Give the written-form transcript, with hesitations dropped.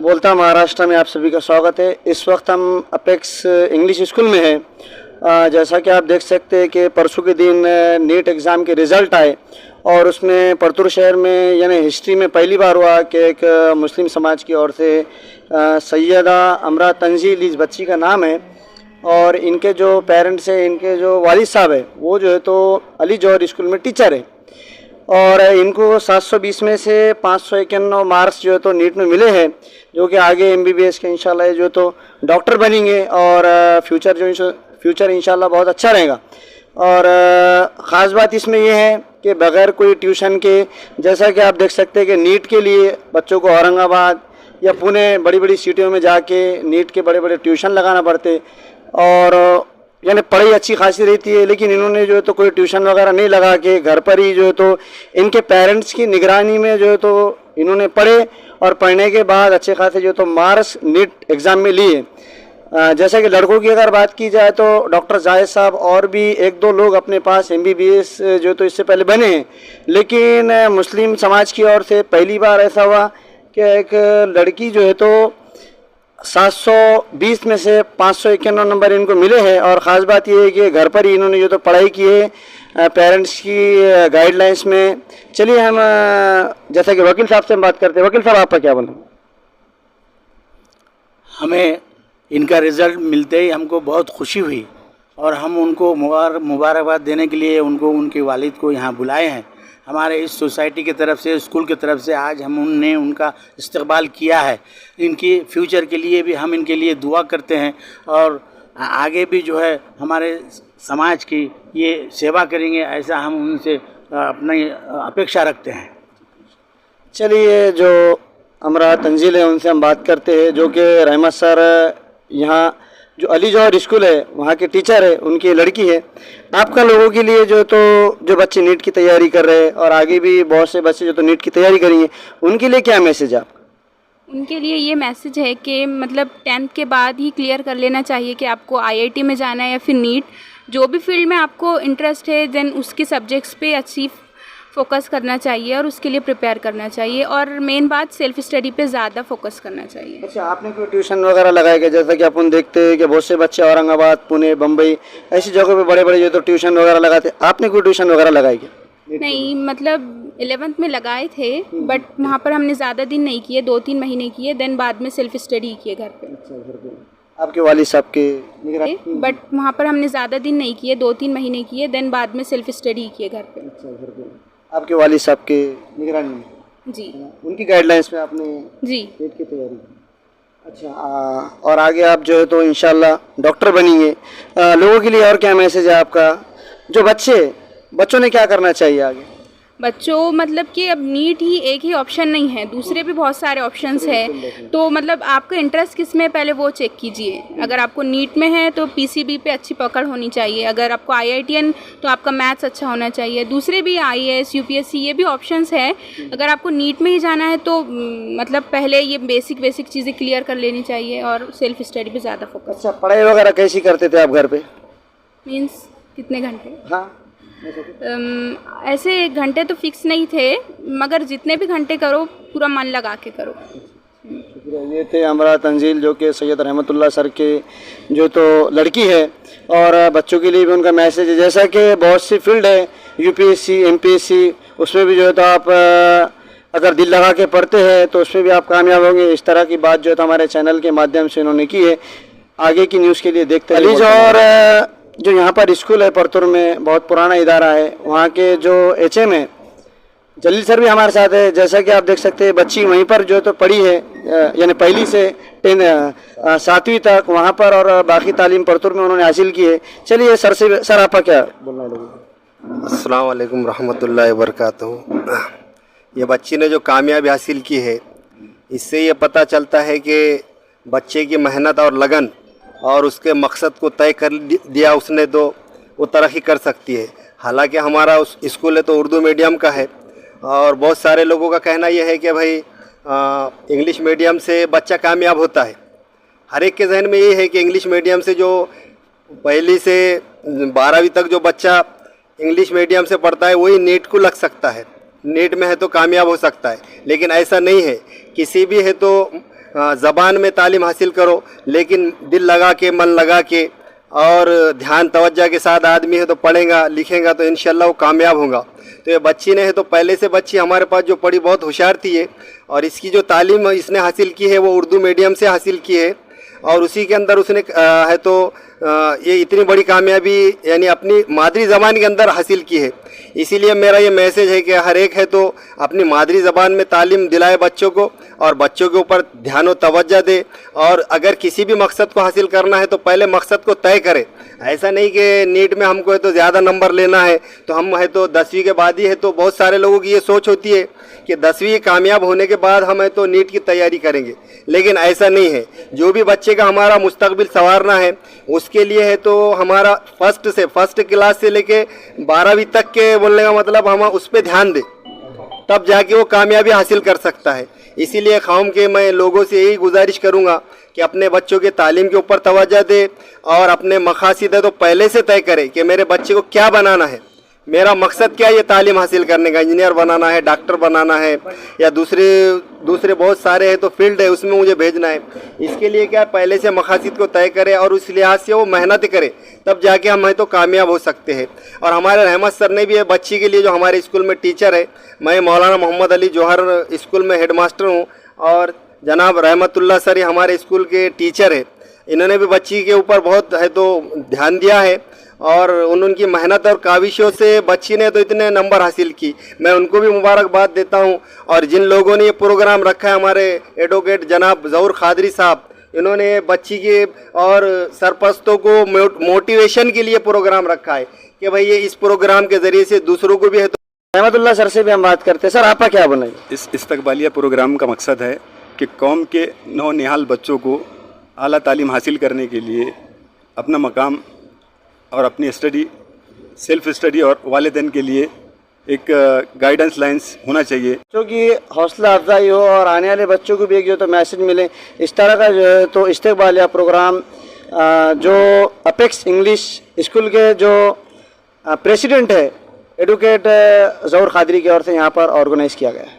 बोलता महाराष्ट्र में आप सभी का स्वागत है। इस वक्त हम अपेक्स इंग्लिश स्कूल में हैं। जैसा कि आप देख सकते हैं कि परसों के दिन नीट एग्ज़ाम के रिज़ल्ट आए और उसमें परतूर शहर में यानी हिस्ट्री में पहली बार हुआ कि एक मुस्लिम समाज की ओर से सैयदा अमरा तंजील इस बच्ची का नाम है और इनके जो पेरेंट्स हैं, इनके जो वालिद साहब है वो जो है तो अली जौहर स्कूल में टीचर है और इनको 720 में से 591 मार्क्स जो है तो नीट में मिले हैं, जो कि आगे MBBS के इंशाल्लाह जो है तो डॉक्टर बनेंगे और फ्यूचर इंशाल्लाह बहुत अच्छा रहेगा। और ख़ास बात इसमें यह है कि बग़ैर कोई ट्यूशन के, जैसा कि आप देख सकते हैं कि नीट के लिए बच्चों को औरंगाबाद या पुणे बड़ी बड़ी सिटियों में जाके नीट के बड़े बड़े ट्यूशन लगाना पड़ते और यानी पढ़ाई अच्छी खासी रहती है, लेकिन इन्होंने जो है तो कोई ट्यूशन वगैरह नहीं लगा के घर पर ही जो है तो इनके पेरेंट्स की निगरानी में जो है तो इन्होंने पढ़े और पढ़ने के बाद अच्छे खासे जो तो मार्क्स नीट एग्ज़ाम में लिए। जैसा कि लड़कों की अगर बात की जाए तो डॉक्टर जाहिद साहब और भी एक दो लोग अपने पास MBBS जो तो इससे पहले बने हैं, लेकिन मुस्लिम समाज की ओर से पहली बार ऐसा हुआ कि एक लड़की जो है तो 720 में से 591 नंबर इनको मिले हैं। और ख़ास बात यह है कि घर पर ही इन्होंने जो तो पढ़ाई की है पेरेंट्स की गाइडलाइंस में। चलिए हम जैसा कि वकील साहब से हम बात करते हैं। वकील साहब आपका क्या बोलना? हमें इनका रिज़ल्ट मिलते ही हमको बहुत खुशी हुई और हम उनको मुबारकबाद देने के लिए उनको उनके वालिद को यहाँ बुलाए हैं। हमारे इस सोसाइटी की तरफ से, स्कूल की तरफ से आज हमने उनका इस्तकबाल किया है। इनकी फ्यूचर के लिए भी हम इनके लिए दुआ करते हैं और आगे भी जो है हमारे समाज की ये सेवा करेंगे, ऐसा हम उनसे अपनी अपेक्षा रखते हैं। चलिए जो अमरा तंजील है उनसे हम बात करते हैं, जो कि रहमत सर यहाँ जो अली जौहर स्कूल है वहाँ के टीचर है, उनकी लड़की है। आपका लोगों के लिए जो तो जो बच्चे नीट की तैयारी कर रहे हैं और आगे भी बहुत से बच्चे जो तो नीट की तैयारी करेंगे, उनके लिए क्या मैसेज है आपका? उनके लिए ये मैसेज है कि मतलब 10th के बाद ही क्लियर कर लेना चाहिए कि आपको IIT में जाना है या फिर नीट, जो भी फील्ड में आपको इंटरेस्ट है देन उसके सब्जेक्ट्स पे अच्छी फोकस करना चाहिए और उसके लिए प्रिपेयर करना चाहिए और मेन बात सेल्फ स्टडी पे ज़्यादा फोकस करना चाहिए। अच्छा, आपने कोई ट्यूशन वगैरह लगाया क्या? जैसा कि अपन देखते हैं कि बहुत से बच्चे औरंगाबाद, पुणे, बम्बई ऐसी जगहों पे बड़े बड़े जो तो ट्यूशन वगैरह लगाते, आपने कोई ट्यूशन वगैरह लगाई क्या? नहीं, मतलब 11th में लगाए थे बट वहाँ पर हमने ज़्यादा दिन नहीं किए, 2-3 महीने किए, देन बाद में सेल्फ स्टडी किए घर पे। अच्छा, घर पे आपके वालिद साहब के बट वहाँ पर हमने ज़्यादा दिन नहीं किए, 2-3 महीने किए, देन बाद में सेल्फ स्टडी किए घर पे। अच्छा, घर पे आपके वालिद साहब के निगरानी में? जी, उनकी गाइडलाइंस में आपने जी नीट की तैयारी की। अच्छा, और आगे आप जो है तो इंशाल्लाह डॉक्टर बनेंगे। लोगों के लिए और क्या मैसेज है आपका? जो बच्चों ने क्या करना चाहिए आगे? बच्चों मतलब कि अब नीट ही एक ही ऑप्शन नहीं है, दूसरे भी बहुत सारे ऑप्शंस हैं, तो मतलब आपका इंटरेस्ट किस में पहले वो चेक कीजिए। अगर आपको नीट में है तो PCB पे अच्छी पकड़ होनी चाहिए, अगर आपको IITN तो आपका मैथ्स अच्छा होना चाहिए, दूसरे भी IAS UPSC ये भी ऑप्शंस है। अगर आपको नीट में ही जाना है तो मतलब पहले ये बेसिक चीज़ें क्लियर कर लेनी चाहिए और सेल्फ स्टडी पे ज़्यादा फोकस। अच्छा, पढ़ाई वगैरह कैसी करते थे आप घर पे? मीन्स कितने घंटे? हाँ, ऐसे घंटे तो फिक्स नहीं थे, मगर जितने भी घंटे करो पूरा मन लगा के करो। ये थे अमरा तंजील जो कि सैयद रहमतुल्लाह सर के जो तो लड़की है और बच्चों के लिए भी उनका मैसेज है। जैसा कि बहुत सी फील्ड है UPSC MPSC, उसमें भी जो है तो आप अगर दिल लगा के पढ़ते हैं तो उसमें भी आप कामयाब होंगे। इस तरह की बात जो है तो हमारे चैनल के माध्यम से इन्होंने की है। आगे की न्यूज़ के लिए देखते हैं। अलीज और जो यहाँ पर स्कूल है परतूर में, बहुत पुराना इदारा है, वहाँ के जो HM है जलील सर भी हमारे साथ है। जैसा कि आप देख सकते हैं बच्ची वहीं पर जो तो पढ़ी है, यानी पहली से 7वीं तक वहाँ पर और बाकी तालीम परतूर में उन्होंने हासिल की है। चलिए सर आपका क्या बोलना है? अस्सलाम वालेकुम रहमतुल्लाहि व बरकातहू। ये बच्ची ने जो कामयाबी हासिल की है, इससे ये पता चलता है कि बच्चे की मेहनत और लगन और उसके मकसद को तय कर दिया उसने तो वो तरक्की कर सकती है। हालांकि हमारा उस स्कूल है तो उर्दू मीडियम का है और बहुत सारे लोगों का कहना यह है कि भाई इंग्लिश मीडियम से बच्चा कामयाब होता है। हर एक के जहन में ये है कि इंग्लिश मीडियम से जो पहली से 12वीं तक जो बच्चा इंग्लिश मीडियम से पढ़ता है वही नीट को लग सकता है, नीट में है तो कामयाब हो सकता है। लेकिन ऐसा नहीं है, किसी भी है तो ज़बान में तालीम हासिल करो, लेकिन दिल लगा के, मन लगा के और ध्यान तवज्जो के साथ आदमी है तो पढ़ेगा लिखेगा तो इंशाल्लाह वो कामयाब होगा। तो ये बच्ची ने है तो पहले से बच्ची हमारे पास जो पढ़ी बहुत होशियार थी ये, और इसकी जो तालीम इसने हासिल की है वो उर्दू मीडियम से हासिल की है, और उसी के अंदर उसने है तो ये इतनी बड़ी कामयाबी यानी अपनी मादरी ज़बान के अंदर हासिल की है। इसीलिए मेरा ये मैसेज है कि हर एक है तो अपनी मादरी ज़बान में तालीम दिलाए बच्चों को, और बच्चों के ऊपर ध्यान और तवज्जो दे, और अगर किसी भी मकसद को हासिल करना है तो पहले मकसद को तय करे। ऐसा नहीं कि नीट में हमको है तो ज़्यादा नंबर लेना है तो हम है तो 10वीं के बाद ही है तो बहुत सारे लोगों की ये सोच होती है कि 10वीं कामयाब होने के बाद हम है तो नीट की तैयारी करेंगे, लेकिन ऐसा नहीं है। जो भी बच्चे का हमारा मुस्तकबिल संवारना है उसके लिए है तो हमारा फर्स्ट क्लास से लेके 12वीं तक के बोलने का मतलब हम उस पर ध्यान दें, तब जाके वो कामयाबी हासिल कर सकता है। इसीलिए खाम के मैं लोगों से यही गुजारिश करूँगा कि अपने बच्चों के तालीम के ऊपर तवज्जो दे, और अपने मकासद है तो पहले से तय करे कि मेरे बच्चे को क्या बनाना है, मेरा मकसद क्या है ये तालीम हासिल करने का, इंजीनियर बनाना है, डॉक्टर बनाना है, या दूसरे बहुत सारे हैं तो फील्ड है उसमें मुझे भेजना है। इसके लिए क्या पहले से मकासद को तय करे और उस लिहाज से वो मेहनत करे, तब जाके हम है तो कामयाब हो सकते हैं। और हमारे रहमत सर ने भी है बच्ची के लिए, जो हमारे स्कूल में टीचर है, मैं मौलाना मोहम्मद अली जौहर स्कूल में हेडमास्टर हूँ, और जनाब रहमतुल्लाह सर हमारे स्कूल के टीचर है, इन्होंने भी बच्ची के ऊपर बहुत है तो ध्यान दिया है, और उनकी मेहनत और काविशों से बच्ची ने तो इतने नंबर हासिल की। मैं उनको भी मुबारकबाद देता हूं। और जिन लोगों ने ये प्रोग्राम रखा है, हमारे एडवोकेट जनाब ज़हूर खादरी साहब, इन्होंने बच्ची के और सरपरस्तों को मोटिवेशन के लिए प्रोग्राम रखा है कि भाई ये इस प्रोग्राम के ज़रिए से दूसरों को भी है तो। रहमतुल्लाह सर से भी हम बात करते हैं। सर आपका क्या बोलना है? इस इस्तकबालिया प्रोग्राम का मकसद है कि कौम के नौनिहाल बच्चों को आला तालीम हासिल करने के लिए अपना मकाम और अपनी स्टडी, सेल्फ स्टडी और वालिदैन के लिए एक गाइडेंस लाइंस होना चाहिए, बच्चों की हौसला अफजाई हो और आने वाले बच्चों को भी एक जो तो मैसेज मिले। इस तरह का जो है तो इस्तकबालिया प्रोग्राम जो अपेक्स इंग्लिश स्कूल के जो प्रेसिडेंट है एडवोकेट ज़हूर खादरी की ओर से यहाँ पर ऑर्गेनाइज़ किया गया है।